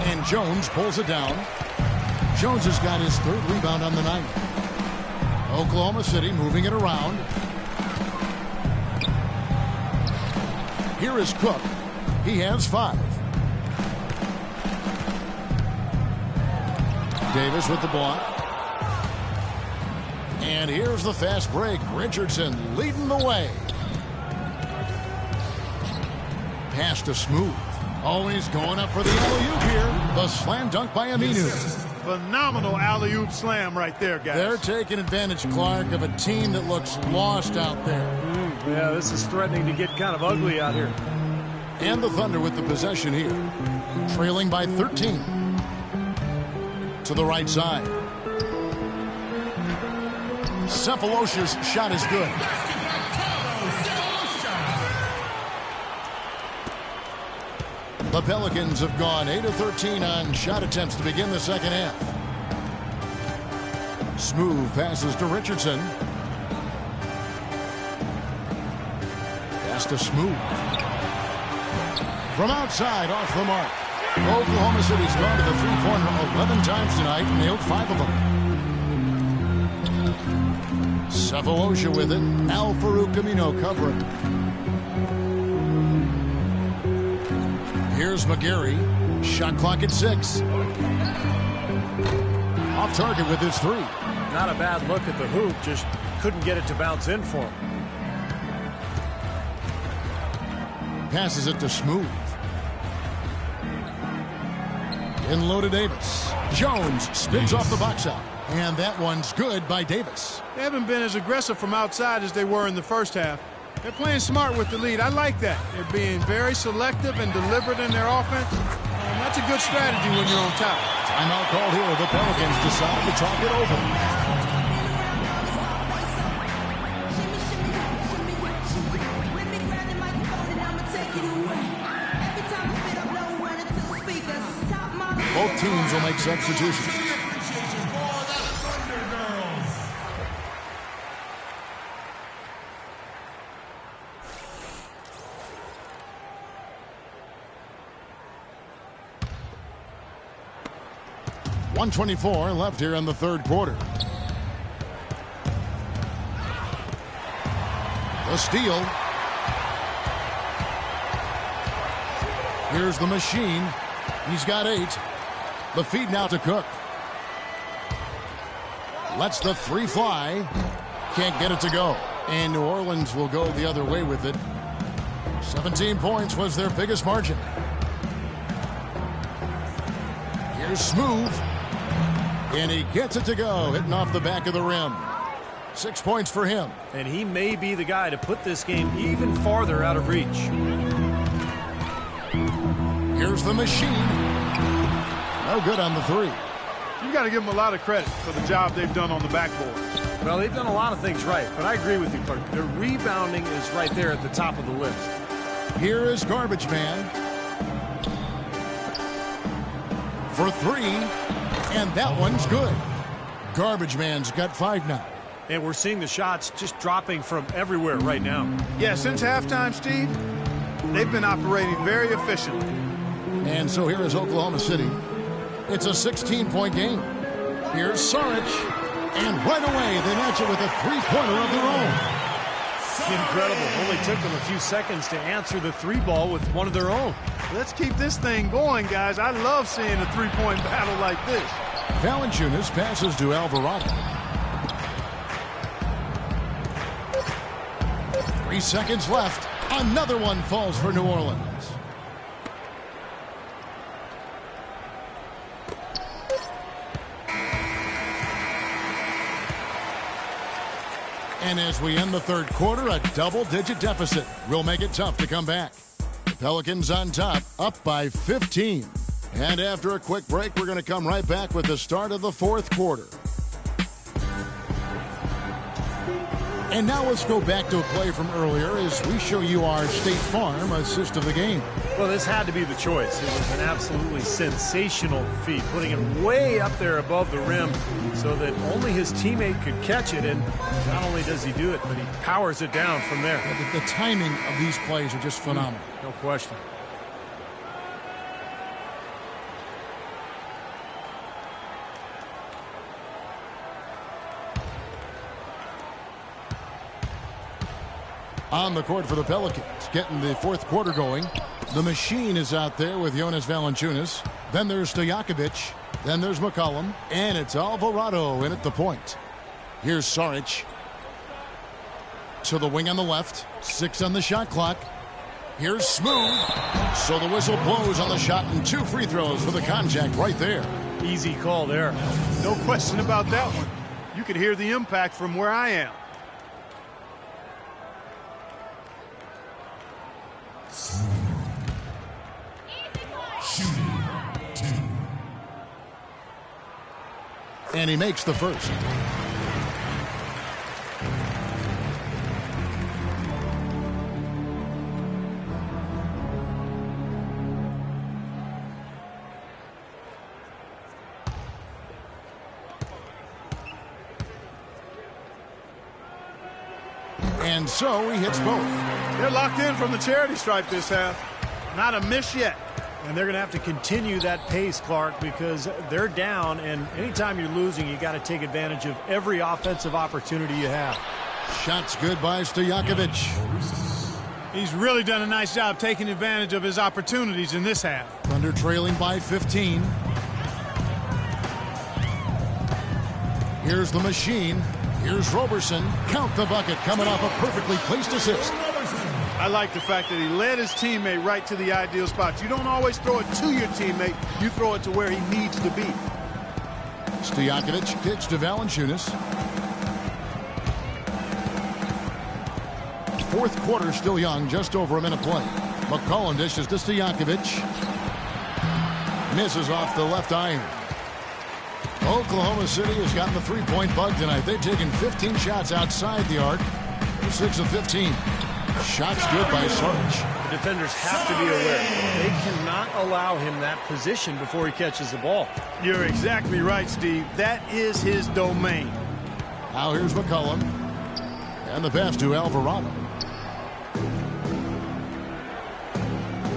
Speaker 1: And Jones pulls it down. Jones has got his 3rd rebound on the night. Oklahoma City moving it around. Here is Cook. He has 5. Davis with the block. And here's the fast break. Richardson leading the way. Pass to Smooth. Always going up for the alley-oop here. The slam dunk by Aminu.
Speaker 2: Phenomenal alley-oop slam right there, guys.
Speaker 1: They're taking advantage, Clark, of a team that looks lost out there.
Speaker 3: Yeah, this is threatening to get kind of ugly out here.
Speaker 1: And the Thunder with the possession here. Trailing by 13. To the right side. Cephalosha's shot is good. The Pelicans have gone 8 of 13 on shot attempts to begin the second half. Smooth passes to Richardson. Pass to Smooth. From outside, off the mark. Oklahoma City's gone to the three-pointer 11 times tonight, nailed 5 of them. Cephalosha with it. Al-Farouq Aminu covering. Here's McGarry. Shot clock at 6. Off target with his 3.
Speaker 3: Not a bad look at the hoop, just couldn't get it to bounce in for him.
Speaker 1: Passes it to Smooth. In low to Davis. Jones spins off the box out. And that one's good by Davis.
Speaker 2: They haven't been as aggressive from outside as they were in the first half. They're playing smart with the lead. I like that. They're being very selective and deliberate in their offense. And that's a good strategy when you're on top.
Speaker 1: Timeout called here. The Pelicans decide to talk it over. Both teams will make substitutions. .124 left here in the third quarter. The steal. Here's the machine. He's got 8. The feed now to Cook. Lets the 3 fly. Can't get it to go. And New Orleans will go the other way with it. 17 points was their biggest margin. Here's Smooth. And he gets it to go, hitting off the back of the rim. 6 points for him.
Speaker 3: And he may be the guy to put this game even farther out of reach.
Speaker 1: Here's the machine. No good on the 3.
Speaker 2: You got to give them a lot of credit for the job they've done on the backboard.
Speaker 3: Well, they've done a lot of things right, but I agree with you, Clark. Their rebounding is right there at the top of the list.
Speaker 1: Here is Garbage Man. for three, and that one's good. Garbage man's got 5 now.
Speaker 3: And we're seeing the shots just dropping from everywhere right now.
Speaker 2: Yeah, since halftime, Steve, they've been operating very efficiently.
Speaker 1: And so here is Oklahoma City. It's a 16-point game. Here's Saric, and right away they match it with a three-pointer of their own.
Speaker 3: Incredible. Only took them a few seconds to answer the 3-ball with one of their own.
Speaker 2: Let's keep this thing going, guys. I love seeing a three-point battle like this.
Speaker 1: Valanciunas passes to Alvarado. 3 seconds left. Another one falls for New Orleans. And as we end the third quarter, a double-digit deficit will make it tough to come back. The Pelicans on top, up by 15. And after a quick break, we're going to come right back with the start of the fourth quarter. And now let's go back to a play from earlier as we show you our State Farm assist of the game.
Speaker 3: Well, this had to be the choice. It was an absolutely sensational feat, putting it way up there above the rim so that only his teammate could catch it. And not only does he do it, but he powers it down from there.
Speaker 1: The timing of these plays are just phenomenal.
Speaker 3: No question.
Speaker 1: On the court for the Pelicans, getting the fourth quarter going. The machine is out there with Jonas Valanciunas. Then there's Stojakovic. Then there's McCollum. And it's Alvarado in at the point. Here's Saric. To the wing on the left. 6 on the shot clock. Here's Smooth. So the whistle blows on the shot and 2 free throws for the contact right there.
Speaker 3: Easy call there.
Speaker 2: No question about that one. You could hear the impact from where I am.
Speaker 1: And he makes the first. And so he hits both.
Speaker 2: They're locked in from the charity stripe this half. Not a miss yet.
Speaker 3: And they're going to have to continue that pace, Clark, because they're down, and anytime you're losing, you got to take advantage of every offensive opportunity you have.
Speaker 1: Shots good by Stojakovic.
Speaker 2: He's really done a nice job taking advantage of his opportunities in this half.
Speaker 1: Thunder trailing by 15. Here's the machine. Here's Roberson. Count the bucket coming off a perfectly placed assist.
Speaker 2: I like the fact that he led his teammate right to the ideal spot. You don't always throw it to your teammate. You throw it to where he needs to be.
Speaker 1: Stojakovic kicks to Valanciunas. Fourth quarter still young, just over a minute play. McCollum dishes to Stojakovic. Misses off the left iron. Oklahoma City has gotten the three-point bug tonight. They've taken 15 shots outside the arc. They're 6 of 15. Shots good by Saric.
Speaker 3: The defenders have to be aware. They cannot allow him that position before he catches the ball.
Speaker 2: You're exactly right, Steve. That is his domain.
Speaker 1: Now here's McCollum. And the pass to Alvarado.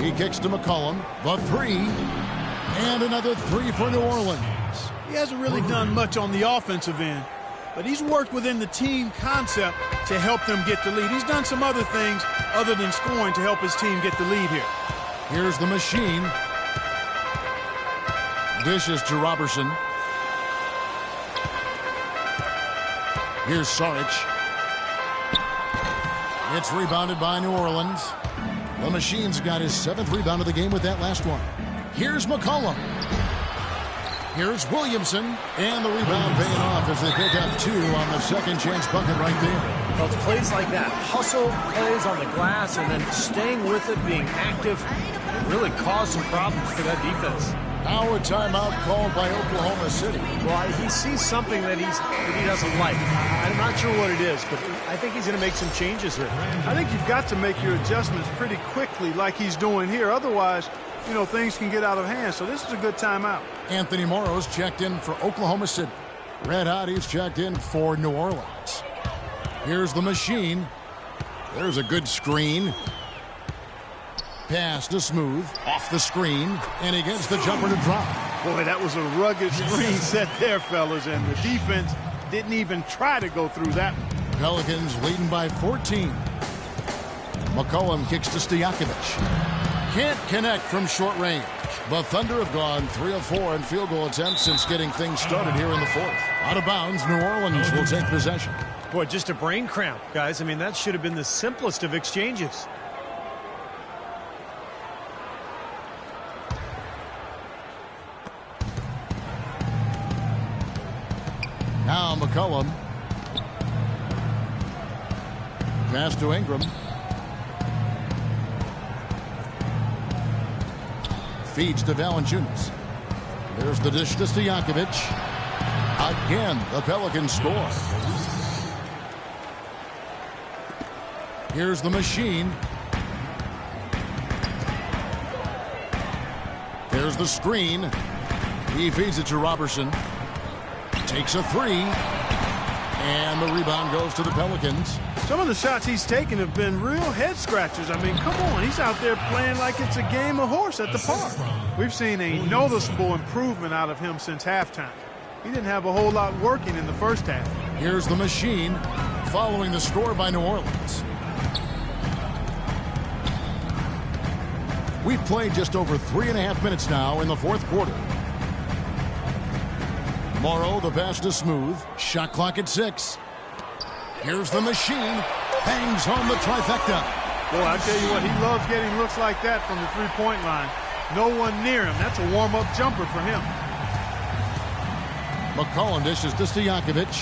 Speaker 1: He kicks to McCollum. The three. And another three for New Orleans.
Speaker 2: He hasn't really done much on the offensive end, but he's worked within the team concept to help them get the lead. He's done some other things other than scoring to help his team get the lead here.
Speaker 1: Here's the machine. Dishes to Roberson. Here's Saric. It's rebounded by New Orleans. The machine's got his 7th rebound of the game with that last one. Here's McCollum. Here's Williamson, and the rebound paying off as they pick up 2 on the second chance bucket right there.
Speaker 3: Well, it's plays like that, hustle plays on the glass, and then staying with it, being active, really caused some problems for that defense.
Speaker 1: Now a timeout called by Oklahoma City.
Speaker 3: Well, he sees something that he doesn't like. I'm not sure what it is, but I think he's going to make some changes here.
Speaker 2: I think you've got to make your adjustments pretty quickly like he's doing here. Otherwise, you know, things can get out of hand. So this is a good timeout.
Speaker 1: Anthony Morrow's checked in for Oklahoma City. Red Hotty's checked in for New Orleans. Here's the machine. There's a good screen. Pass to Smooth. Off the screen. And he gets the jumper to drop.
Speaker 2: Boy, that was a rugged screen set there, fellas. And the defense didn't even try to go through that one.
Speaker 1: Pelicans leading by 14. McCollum kicks to Stojakovic. Can't connect from short range. The Thunder have gone 3 of 4 in field goal attempts since getting things started here in the fourth. Out of bounds, New Orleans will take possession.
Speaker 3: Boy, just a brain cramp, guys. I mean, that should have been the simplest of exchanges.
Speaker 1: Now McCollum. Pass to Ingram. Feeds to Valanciunas. There's the dish to Stojakovic. Again, the Pelicans score. Here's the machine. There's the screen. He feeds it to Robertson. Takes a three. And the rebound goes to the Pelicans.
Speaker 2: Some of the shots he's taken have been real head scratchers. I mean, come on. He's out there playing like it's a game of horse at the park. We've seen a noticeable improvement out of him since halftime. He didn't have a whole lot working in the first half.
Speaker 1: Here's the machine following the score by New Orleans. We've played just over 3.5 minutes now in the fourth quarter. Morrow, the pass to Smooth. Shot clock at 6. Here's the machine. Bangs home the trifecta.
Speaker 2: Boy, I tell you what, he loves getting looks like that from the three-point line. No one near him. That's a warm-up jumper for him.
Speaker 1: McCollum dishes to Stojakovic.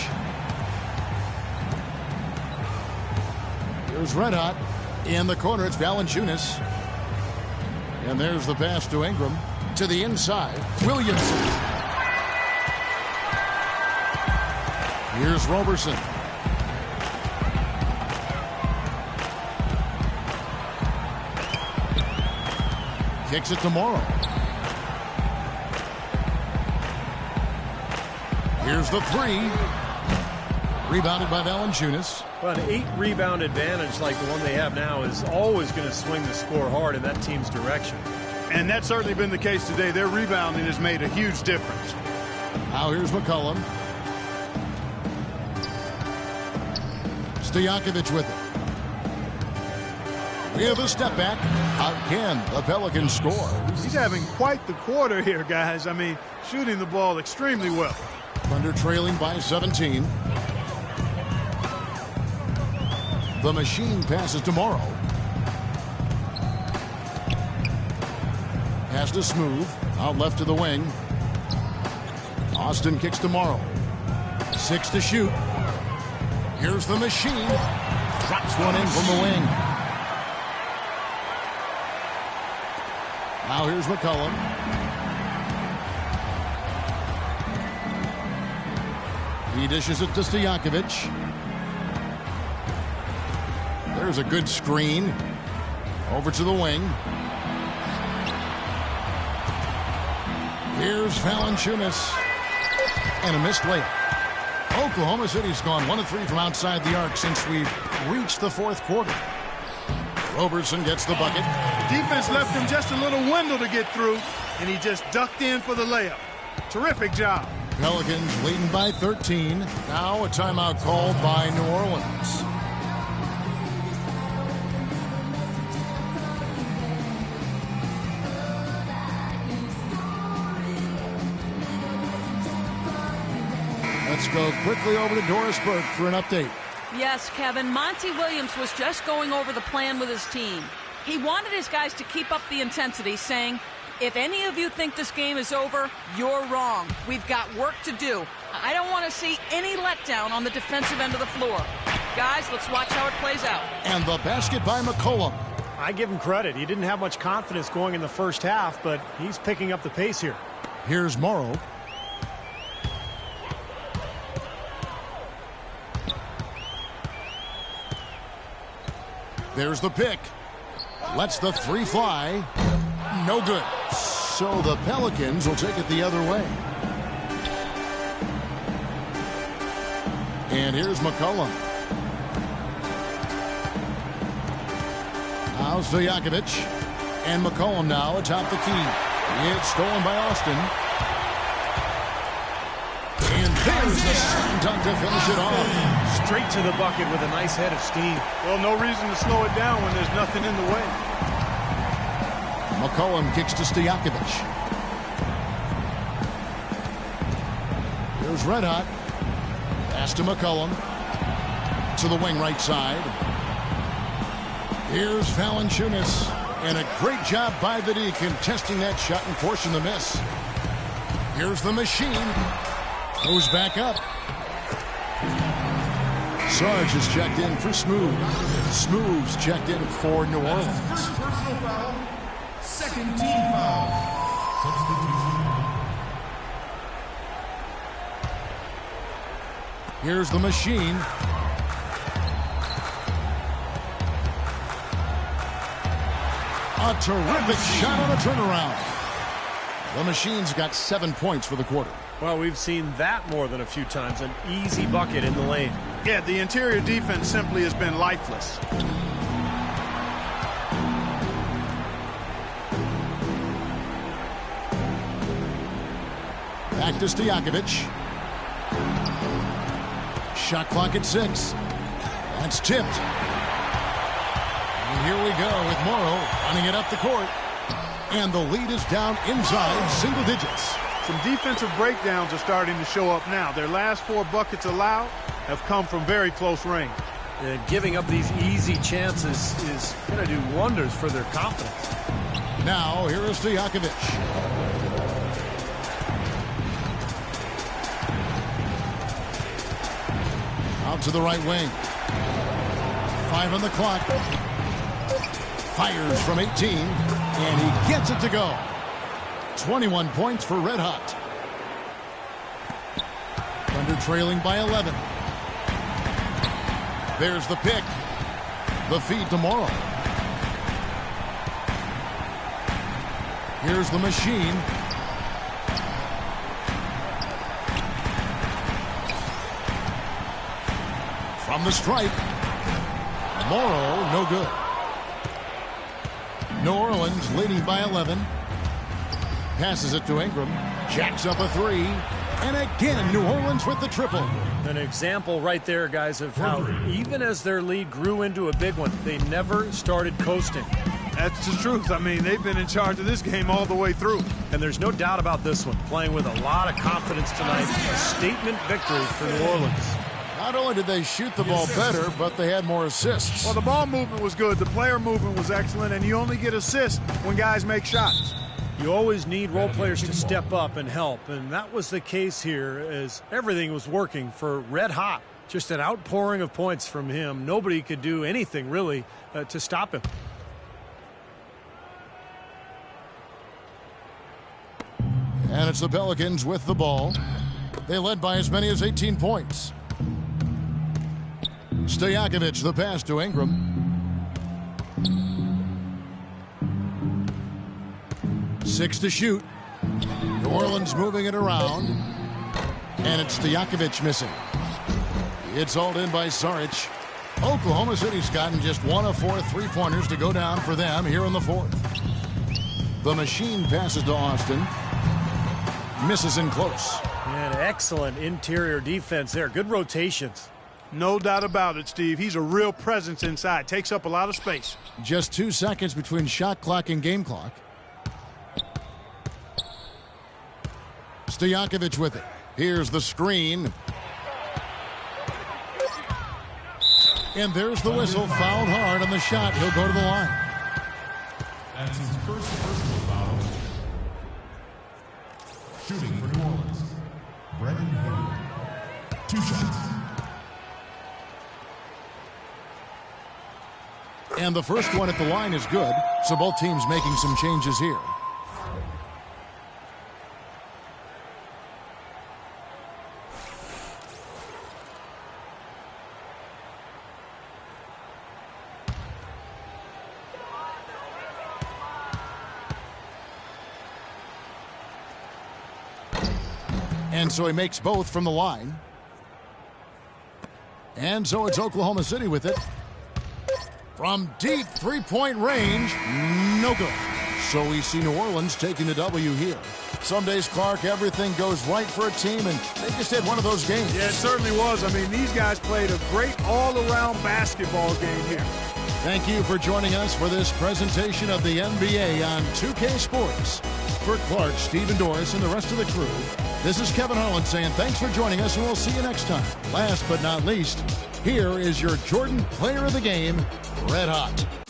Speaker 1: Here's Red Hot. In the corner, it's Valanciunas. And there's the pass to Ingram. To the inside, Williamson. Here's Robertson. Kicks it to Morrow. Here's the three. Rebounded by Valanciunas.
Speaker 3: Well, an 8-rebound advantage like the one they have now is always going to swing the score hard in that team's direction.
Speaker 2: And that's certainly been the case today. Their rebounding has made a huge difference.
Speaker 1: Now here's McCollum. Stojakovic with it. We have a step back. Again, the Pelicans score.
Speaker 2: He's having quite the quarter here, guys. I mean, shooting the ball extremely well.
Speaker 1: Thunder trailing by 17. The machine passes to Morrow. Pass to Smooth. Out left to the wing. Austin kicks to Morrow. 6 to shoot. Here's the machine. Drops one in from the wing. Now here's McCollum. He dishes it to Stojakovic. There's a good screen. Over to the wing. Here's Valanciunas. And a missed layup. Oklahoma City's gone 1 of 3 from outside the arc since we've reached the fourth quarter. Robertson gets the bucket.
Speaker 2: Defense left him just a little window to get through, and he just ducked in for the layup. Terrific job.
Speaker 1: Pelicans leading by 13. Now a timeout called by New Orleans. Let's go quickly over to Doris Burke for an update.
Speaker 4: Yes, Kevin, Monty Williams was just going over the plan with his team. He wanted his guys to keep up the intensity, saying, if any of you think this game is over, you're wrong. We've got work to do. I don't want to see any letdown on the defensive end of the floor. Guys, let's watch how it plays out.
Speaker 1: And the basket by McCollum.
Speaker 3: I give him credit. He didn't have much confidence going in the first half, but he's picking up the pace here.
Speaker 1: Here's Morrow. There's the pick. Lets the three fly. No good. So the Pelicans will take it the other way. And here's McCollum. Now Stojakovic. And McCollum now atop the key. It's stolen by Austin. And there's the slam dunk to finish it off.
Speaker 3: Straight to the bucket with a nice head of steam.
Speaker 2: Well, no reason to slow it down when there's nothing in the way.
Speaker 1: McCollum kicks to Stojakovic. Here's Red Hot. Pass to McCollum. To the wing right side. Here's Valanciunas. And a great job by the D contesting that shot and forcing the miss. Here's the machine. Goes back up. Sarge is checked in for Smooth. Smooth's checked in for New Orleans.
Speaker 6: First personal foul. Second team foul. Substitution.
Speaker 1: Here's the machine. A terrific shot on a turnaround. The machine's got 7 points for the quarter.
Speaker 3: Well, we've seen that more than a few times. An easy bucket in the lane.
Speaker 2: Yeah, the interior defense simply has been lifeless.
Speaker 1: Back to Stojakovic. Shot clock at 6. That's tipped. And here we go with Morrow running it up the court. And the lead is down inside single digits.
Speaker 2: Some defensive breakdowns are starting to show up now. Their last 4 buckets allowed have come from very close range.
Speaker 3: And giving up these easy chances is going to do wonders for their confidence.
Speaker 1: Now, here is Stojakovic. Out to the right wing. 5 on the clock. Fires from 18, and he gets it to go. 21 points for Red Hot. Thunder trailing by 11. There's the pick. The feed to Morrow. Here's the machine. From the stripe. Morrow, no good. New Orleans leading by 11. Passes it to Ingram. Jacks up a 3. And again, New Orleans with the triple.
Speaker 3: An example right there, guys, of how even as their lead grew into a big one, they never started coasting.
Speaker 2: That's the truth. I mean, they've been in charge of this game all the way through.
Speaker 3: And there's no doubt about this one. Playing with a lot of confidence tonight. A statement victory for New Orleans.
Speaker 1: Not only did they shoot the ball better, but they had more assists.
Speaker 2: Well, the ball movement was good. The player movement was excellent, and you only get assists when guys make shots.
Speaker 3: You always need role players to step up and help, and that was the case here as everything was working for Red Hot. Just an outpouring of points from him. Nobody could do anything, really, to stop him.
Speaker 1: And it's the Pelicans with the ball. They led by as many as 18 points. Stojakovic, the pass to Ingram. 6 to shoot. New Orleans moving it around. And it's Stojakovic missing. It's hauled in by Saric. Oklahoma City's gotten just 1 of 4 3-pointers to go down for them here in the 4th. The machine passes to Austin. Misses in close.
Speaker 3: And excellent interior defense there. Good rotations.
Speaker 2: No doubt about it, Steve. He's a real presence inside. Takes up a lot of space.
Speaker 1: Just 2 seconds between shot clock and game clock. Stojakovic with it. Here's the screen. And there's the whistle. Fouled hard on the shot. He'll go to the line.
Speaker 6: That's his first personal foul. Shooting for New Orleans. Brendan Haywood. 2 shots.
Speaker 1: And the first one at the line is good. So both teams making some changes here. And so he makes both from the line. And so it's Oklahoma City with it. From deep three-point range, no good. So we see New Orleans taking the W here. Some days, Clark, everything goes right for a team, and they just had one of those games.
Speaker 2: Yeah, it certainly was. I mean, these guys played a great all-around basketball game here.
Speaker 1: Thank you for joining us for this presentation of the NBA on 2K Sports. For Clark, Stephen Doris, and the rest of the crew, this is Kevin Harlan saying thanks for joining us, and we'll see you next time. Last but not least, here is your Jordan Player of the Game, Red Hot.